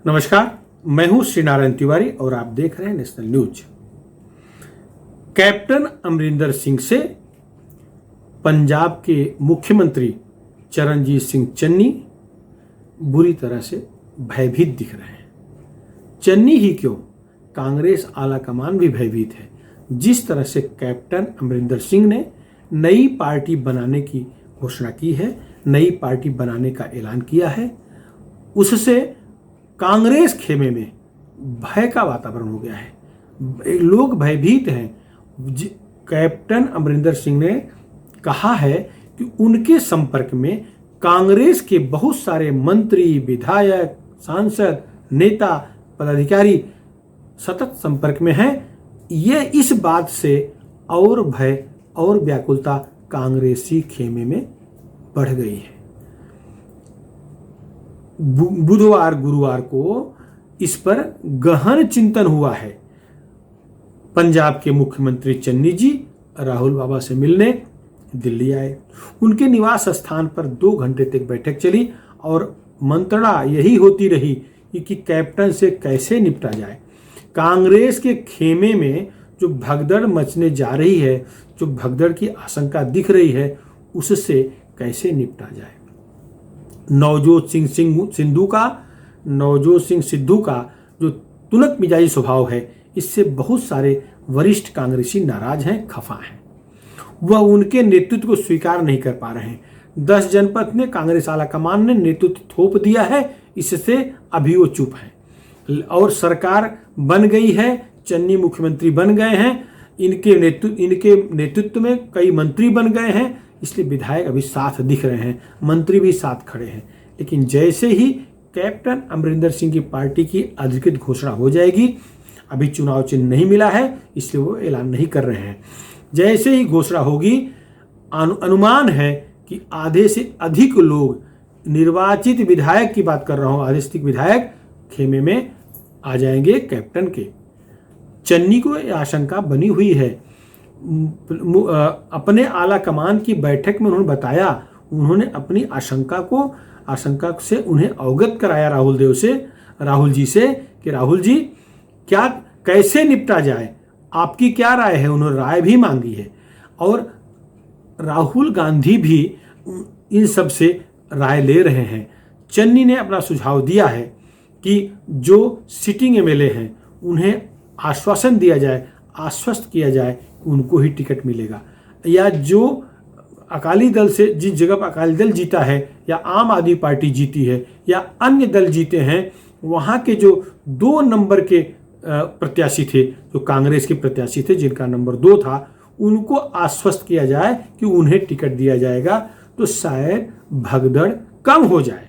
नमस्कार, मैं हूं श्री नारायण तिवारी और आप देख रहे हैं national news. Captain Amarinder Singh से पंजाब के मुख्यमंत्री चरणजीत सिंह चन्नी बुरी तरह से भयभीत दिख रहे हैं। चन्नी ही क्यों, कांग्रेस आला कमान भी भयभीत है। जिस तरह से कैप्टन अमरिंदर सिंह ने नई पार्टी बनाने की घोषणा की है, नई पार्टी बनाने का ऐलान किया है, उससे कांग्रेस खेमे में भय का वातावरण हो गया है। लोग भयभीत हैं। कैप्टन अमरिंदर सिंह ने कहा है कि उनके संपर्क में कांग्रेस के बहुत सारे मंत्री, विधायक, सांसद, नेता, पदाधिकारी सतत संपर्क में हैं। यह इस बात से और भय और व्याकुलता कांग्रेसी खेमे में बढ़ गई है। बुधवार गुरुवार को इस पर गहन चिंतन हुआ है। पंजाब के मुख्यमंत्री चन्नी जी राहुल बाबा से मिलने दिल्ली आए। उनके निवास स्थान पर 2 घंटे तक बैठक चली और मंत्रणा यही होती रही कि कैप्टन से कैसे निपटा जाए। कांग्रेस के खेमे में जो भगदड़ मचने जा रही है, जो भगदड़ की आशंका दिख रही है, उससे कैसे निपटा जाए। नवजोत सिंह सिद्धू का जो तुनक मिजाजी स्वभाव है, इससे बहुत सारे वरिष्ठ कांग्रेसी नाराज हैं, खफा हैं। वह उनके नेतृत्व को स्वीकार नहीं कर पा रहे हैं। 10 जनपद में कांग्रेस आला कमान ने नेतृत्व थोप दिया है, इससे अभी वो चुप हैं। और सरकार बन गई है, चन्नी मुख्यमंत्री बन गए हैं, इनके नेतृत्व में कई मंत्री बन गए हैं, इसलिए विधायक अभी साथ दिख रहे हैं, मंत्री भी साथ खड़े हैं। लेकिन जैसे ही कैप्टन अमरिंदर सिंह की पार्टी की अधिकृत घोषणा हो जाएगी, अभी चुनाव चिन्ह नहीं मिला है इसलिए वो ऐलान नहीं कर रहे हैं, जैसे ही घोषणा होगी अनुमान है कि आधे से अधिक लोग, निर्वाचित विधायक की बात कर रहा हूं, आधे से अधिक विधायक खेमे में आ जाएंगे कैप्टन के। चन्नी को यह आशंका बनी हुई है। अपने आला कमान की बैठक में उन्होंने बताया, उन्होंने अपनी आशंका से उन्हें अवगत कराया राहुल जी से कि राहुल जी क्या कैसे निपटा जाए, आपकी क्या राय है। उन्होंने राय भी मांगी है और राहुल गांधी भी इन सब से राय ले रहे हैं। चन्नी ने अपना सुझाव दिया है कि जो सिटिंग एमएलए हैं उन्हें आश्वासन दिया जाए, आश्वस्त किया जाए, उनको ही टिकट मिलेगा, या जो अकाली दल से, जिस जगह पर अकाली दल जीता है या आम आदमी पार्टी जीती है या अन्य दल जीते हैं, वहाँ के जो 2 नंबर के प्रत्याशी थे, जो कांग्रेस के प्रत्याशी थे जिनका नंबर 2 था, उनको आश्वस्त किया जाए कि उन्हें टिकट दिया जाएगा, तो शायद भगदड़ कम हो जाए।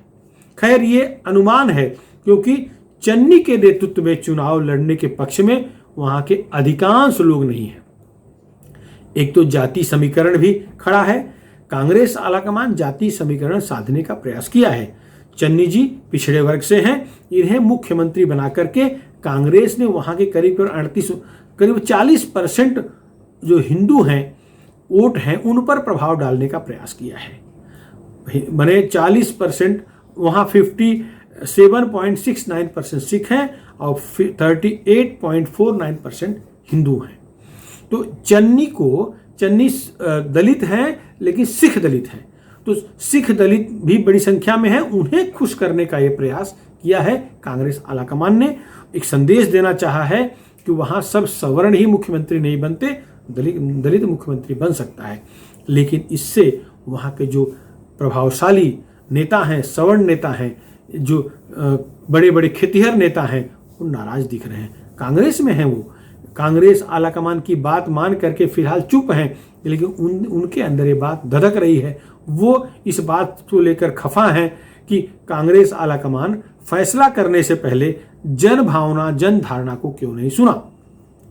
खैर ये अनुमान है, क्योंकि चन्नी के नेतृत्व में चुनाव लड़ने के पक्ष में वहाँ के अधिकांश लोग नहीं हैं। एक तो जाति समीकरण भी खड़ा है। कांग्रेस आलाकमान जाति समीकरण साधने का प्रयास किया है। चन्नी जी पिछड़े वर्ग से हैं, इन्हें मुख्यमंत्री बना करके कांग्रेस ने वहां के करीब 40% जो हिंदू हैं, वोट हैं, उन पर प्रभाव डालने का प्रयास किया है। बने 40%, वहां 57.69% सिख हैं और 38.49% हिंदू हैं। तो चन्नी दलित हैं, लेकिन सिख दलित हैं, तो सिख दलित भी बड़ी संख्या में हैं, उन्हें खुश करने का यह प्रयास किया है कांग्रेस आलाकमान ने। एक संदेश देना चाहा है कि वहां सब सवर्ण ही मुख्यमंत्री नहीं बनते, दलित मुख्यमंत्री बन सकता है। लेकिन इससे वहां के जो प्रभावशाली नेता हैं, सवर्ण नेता हैं, जो बड़े बड़े खेतिहर नेता हैं, वो नाराज दिख रहे हैं। कांग्रेस में हैं, वो कांग्रेस आलाकमान की बात मान करके फिलहाल चुप हैं, लेकिन उनके अंदर ये बात धधक रही है। वो इस बात को लेकर खफा हैं कि कांग्रेस आलाकमान फैसला करने से पहले जन भावना, जन धारणा को क्यों नहीं सुना।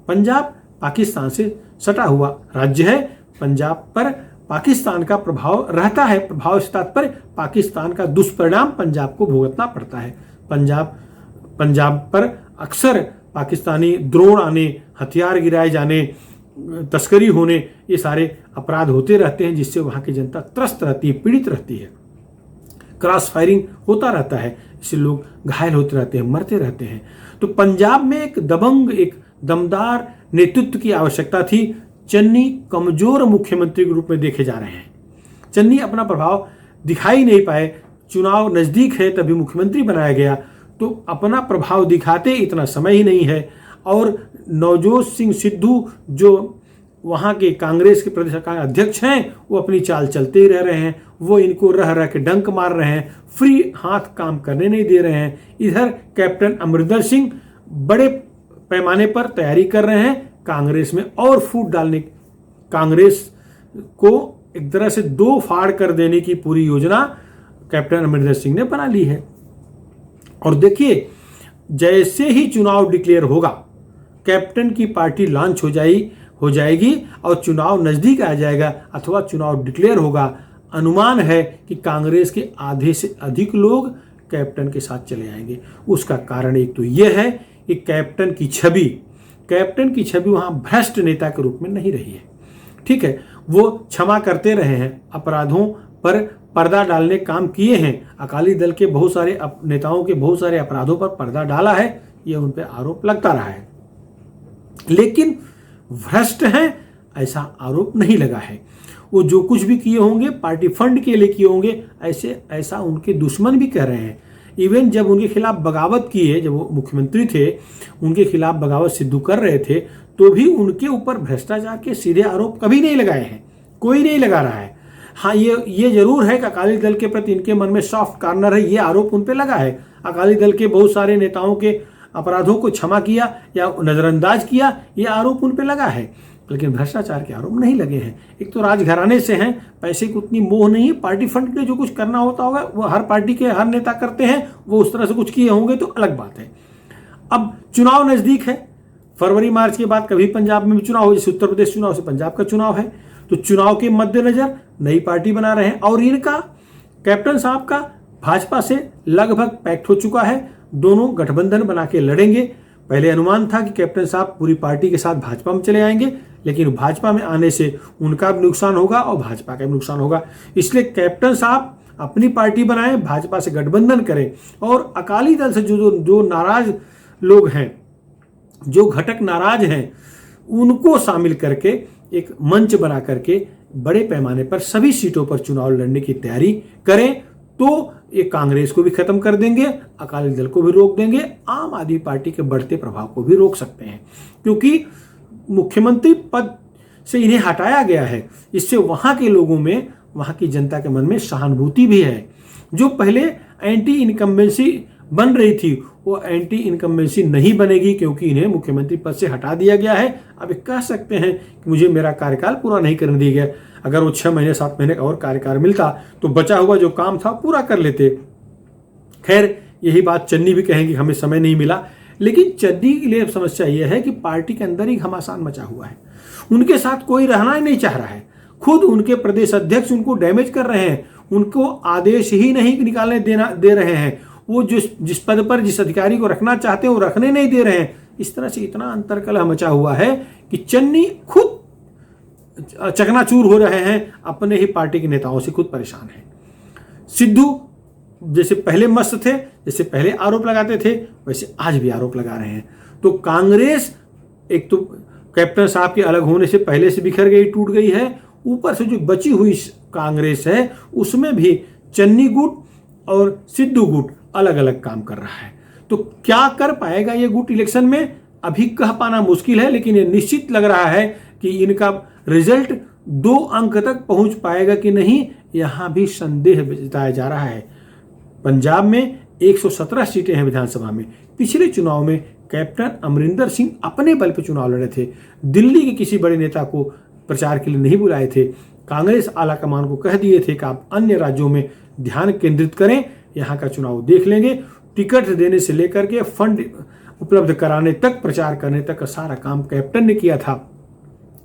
पंजाब पाकिस्तान से सटा हुआ राज्य है। पंजाब पर पाकिस्तान का प्रभाव रहता है। प्रभाव से तात्पर्य पाकिस्तान का दुष्परिणाम पंजाब को भुगतना पड़ता है। पंजाब पर अक्सर पाकिस्तानी ड्रोन आने, हथियार गिराए जाने, तस्करी होने, ये सारे अपराध होते रहते हैं, जिससे वहां की जनता त्रस्त रहती है, पीड़ित रहती है। क्रॉस फायरिंग होता रहता है, इससे लोग घायल होते रहते हैं, मरते रहते हैं। तो पंजाब में एक दबंग, एक दमदार नेतृत्व की आवश्यकता थी। चन्नी कमजोर मुख्यमंत्री के रूप में देखे जा रहे हैं। चन्नी अपना प्रभाव दिखाई नहीं पाए। चुनाव नजदीक है तभी मुख्यमंत्री बनाया गया, तो अपना प्रभाव दिखाते इतना समय ही नहीं है। और नवजोत सिंह सिद्धू जो वहाँ के कांग्रेस के प्रदेश अध्यक्ष हैं, वो अपनी चाल चलते ही रह रहे हैं। वो इनको रह रह के डंक मार रहे हैं, फ्री हाथ काम करने नहीं दे रहे हैं। इधर कैप्टन अमरिंदर सिंह बड़े पैमाने पर तैयारी कर रहे हैं कांग्रेस में और फूट डालने, कांग्रेस को एक तरह से दो फाड़ कर देने की पूरी योजना कैप्टन अमरिंदर सिंह ने बना ली है। और देखिए, जैसे ही चुनाव डिक्लेयर होगा, कैप्टन की पार्टी लॉन्च हो जाएगी और चुनाव नजदीक आ जाएगा अथवा चुनाव डिक्लेयर होगा, अनुमान है कि कांग्रेस के आधे से अधिक लोग कैप्टन के साथ चले आएंगे। उसका कारण एक तो यह है कि कैप्टन की छवि वहां भ्रष्ट नेता के रूप में नहीं रही है। ठीक है, वो क्षमा करते रहे हैं, अपराधों पर पर्दा डालने काम किए हैं। अकाली दल के बहुत सारे नेताओं के बहुत सारे अपराधों पर पर्दा डाला है, यह उन पर आरोप लगता रहा है, लेकिन भ्रष्ट हैं ऐसा आरोप नहीं लगा है। वो जो कुछ भी किए होंगे पार्टी फंड के लिए किए होंगे, ऐसा उनके दुश्मन भी कह रहे हैं। इवन जब उनके खिलाफ बगावत की है, जब वो मुख्यमंत्री थे, उनके खिलाफ बगावत सिद्धू कर रहे थे, तो भी उनके ऊपर भ्रष्टाचार के सीधे आरोप कभी नहीं लगाए हैं, कोई नहीं लगा रहा है। हाँ, ये जरूर है कि अकाली दल के प्रति इनके मन में सॉफ्ट कॉर्नर है, ये आरोप उन पे लगा है। अकाली दल के बहुत सारे नेताओं के अपराधों को क्षमा किया या नजरअंदाज किया, ये आरोप उन पे लगा है, लेकिन भ्रष्टाचार के आरोप नहीं लगे हैं। एक तो राजघराने से हैं, पैसे की उतनी मोह नहीं है, पार्टी फंड में जो कुछ करना होता होगा वो हर पार्टी के हर नेता करते हैं, वो उस तरह से कुछ किए होंगे तो अलग बात है। अब चुनाव नजदीक है, फरवरी मार्च के बाद कभी पंजाब में भी चुनाव हो, जैसे उत्तर प्रदेश चुनाव से पंजाब का चुनाव है, तो चुनाव के मद्देनजर नई पार्टी बना रहे हैं। और इनका कैप्टन साहब का भाजपा से लगभग पैक्ट हो चुका है, दोनों गठबंधन बना के लड़ेंगे। पहले अनुमान था कि कैप्टन साहब पूरी पार्टी के साथ भाजपा में चले आएंगे, लेकिन भाजपा में आने से उनका भी नुकसान होगा और भाजपा का भी नुकसान होगा। इसलिए कैप्टन साहब अपनी पार्टी बनाएं, भाजपा से गठबंधन करें और अकाली दल से जो नाराज लोग हैं, जो घटक नाराज हैं, उनको शामिल करके एक मंच बना करके बड़े पैमाने पर सभी सीटों पर चुनाव लड़ने की तैयारी करें, तो ये कांग्रेस को भी खत्म कर देंगे, अकाली दल को भी रोक देंगे, आम आदमी पार्टी के बढ़ते प्रभाव को भी रोक सकते हैं। क्योंकि मुख्यमंत्री पद से इन्हें हटाया गया है, इससे वहां के लोगों में, वहां की जनता के मन में सहानुभूति भी है। जो पहले एंटी इनकम्बेंसी बन रही थी, वो एंटी इनकम्बेंसी नहीं बनेगी, क्योंकि इन्हें मुख्यमंत्री पद से हटा दिया गया है। अब कह सकते हैं कि मुझे मेरा कार्यकाल पूरा नहीं करने दिया गया, अगर वो 6 महीने 7 महीने का और कार्यकाल मिलता तो बचा हुआ जो काम था पूरा कर लेते। खैर, यही बात चन्नी भी कहेंगे, हमें समय नहीं मिला, लेकिन चन्नी के लिए समस्या यह है कि पार्टी के अंदर ही घमासान मचा हुआ है, उनके साथ कोई रहना ही नहीं चाह रहा है। खुद उनके प्रदेश अध्यक्ष उनको डैमेज कर रहे हैं, उनको आदेश ही नहीं निकालने दे रहे हैं, वो जिस पद पर जिस अधिकारी को रखना चाहते हैं वो रखने नहीं दे रहे हैं। इस तरह से इतना अंतरकलह मचा हुआ है कि चन्नी खुद चकनाचूर हो रहे हैं, अपने ही पार्टी के नेताओं से खुद परेशान है। सिद्धू जैसे पहले मस्त थे, जैसे पहले आरोप लगाते थे, वैसे आज भी आरोप लगा रहे हैं। तो कांग्रेस एक तो कैप्टन साहब के अलग होने से पहले से बिखर गई, टूट गई है, ऊपर से जो बची हुई कांग्रेस है उसमें भी चन्नी गुट और सिद्धू गुट अलग अलग काम कर रहा है। तो क्या कर पाएगा ये गुट इलेक्शन में, अभी कह पाना मुश्किल है, लेकिन ये निश्चित लग रहा है कि इनका रिजल्ट 2 अंक तक पहुंच पाएगा कि नहीं, यहां भी संदेह जताया जा रहा है। पंजाब में 117 सीटें हैं विधानसभा में। पिछले चुनाव में कैप्टन अमरिंदर सिंह अपने बल पर चुनाव लड़े थे, दिल्ली के किसी बड़े नेता को प्रचार के लिए नहीं बुलाए थे। कांग्रेस आला कमान को कह दिए थे कि आप अन्य राज्यों में ध्यान केंद्रित करें, यहाँ का चुनाव देख लेंगे। टिकट देने से लेकर के फंड उपलब्ध कराने तक, प्रचार करने तक का सारा काम कैप्टन ने किया था,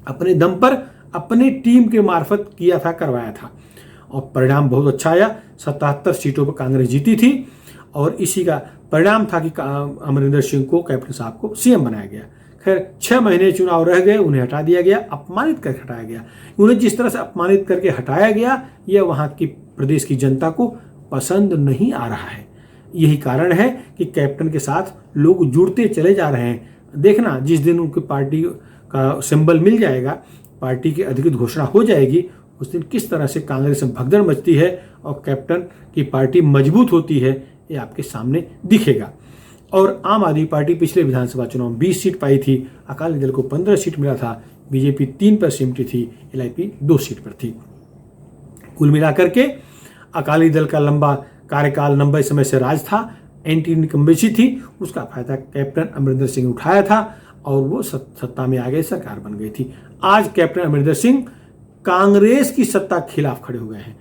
अपने दम पर, अपनी टीम के मार्फत किया था, करवाया था, और परिणाम बहुत अच्छा आया। 77 सीटों पर कांग्रेस जीती थी और इसी का परिणाम था कि अमरिंदर सिंह को, कैप्टन साहब को सीएम बनाया गया। खैर 6 महीने चुनाव रह गए, उन्हें हटा दिया गया, अपमानित करके हटाया गया। उन्हें जिस तरह से अपमानित करके हटाया गया, यह वहां की प्रदेश की जनता को पसंद नहीं आ रहा है। यही कारण है कि कैप्टन के साथ लोग जुड़ते चले जा रहे हैं। देखना, जिस दिन उनकी पार्टी का सिंबल मिल जाएगा, पार्टी की अधिकृत घोषणा हो जाएगी, उस दिन किस तरह से कांग्रेस में भगदड़ मचती है और कैप्टन की पार्टी मजबूत होती है, ये आपके सामने दिखेगा। और आम आदमी पार्टी पिछले विधानसभा चुनाव में 20 सीट पाई थी, अकाली दल को 15 सीट मिला था, बीजेपी 3 पर सिमटी थी, एलआईपी 2 सीट पर थी। कुल मिलाकर के अकाली दल का लंबा कार्यकाल, लंबे समय से राज था, एंटी इनकम्बेंसी थी, उसका फायदा कैप्टन अमरिंदर सिंह ने उठाया था और वो सत्ता में आ गए, सरकार बन गई थी। आज कैप्टन अमरिंदर सिंह कांग्रेस की सत्ता के खिलाफ खड़े हो गए हैं।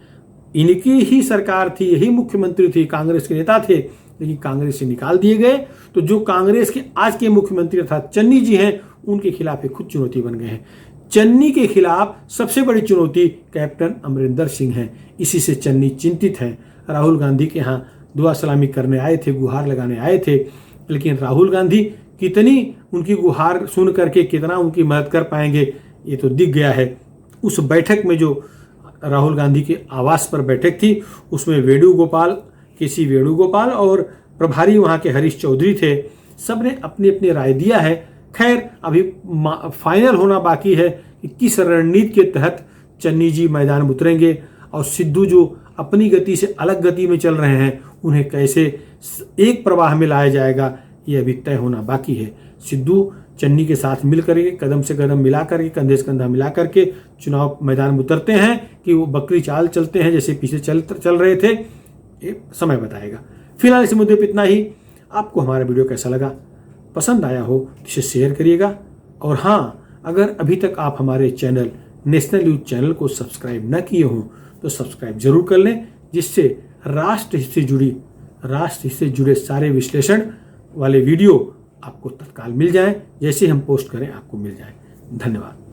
इनकी ही सरकार थी, यही मुख्यमंत्री थे, कांग्रेस के नेता थे, लेकिन कांग्रेस से निकाल दिए गए। तो जो कांग्रेस के आज के मुख्यमंत्री अर्थात चन्नी जी हैं, उनके खिलाफ खुद चुनौती बन गए हैं। चन्नी के खिलाफ सबसे बड़ी चुनौती कैप्टन अमरिंदर सिंह हैं। इसी से चन्नी चिंतित हैं। राहुल गांधी के यहाँ दुआ सलामी करने आए थे, गुहार लगाने आए थे, लेकिन राहुल गांधी कितनी उनकी गुहार सुन करके कितना उनकी मदद कर पाएंगे, ये तो दिख गया है। उस बैठक में जो राहुल गांधी के आवास पर बैठक थी, उसमें वेणुगोपाल, केसी वेणुगोपाल और प्रभारी वहाँ के हरीश चौधरी थे। सबने अपनी अपनी राय दिया है। खैर, अभी फाइनल होना बाकी है कि किस रणनीति के तहत चन्नी जी मैदान में उतरेंगे और सिद्धू जो अपनी गति से अलग गति में चल रहे हैं, उन्हें कैसे एक प्रवाह में लाया जाएगा, ये अभी तय होना बाकी है। सिद्धू चन्नी के साथ मिल करके, कदम से कदम मिला करके, कंधे से कंधा मिला करके चुनाव मैदान में उतरते हैं कि वो बकरी चाल चलते हैं जैसे पीछे चल रहे थे, ये समय बताएगा। फिलहाल इस मुद्दे पर इतना ही। आपको हमारा वीडियो कैसा लगा? पसंद आया हो तो इसे शेयर करिएगा। और हाँ, अगर अभी तक आप हमारे चैनल नेशनल न्यूज चैनल को सब्सक्राइब न किए हों तो सब्सक्राइब जरूर कर लें, जिससे राष्ट्र से जुड़े सारे विश्लेषण वाले वीडियो आपको तत्काल मिल जाएं। जैसे हम पोस्ट करें आपको मिल जाए। धन्यवाद।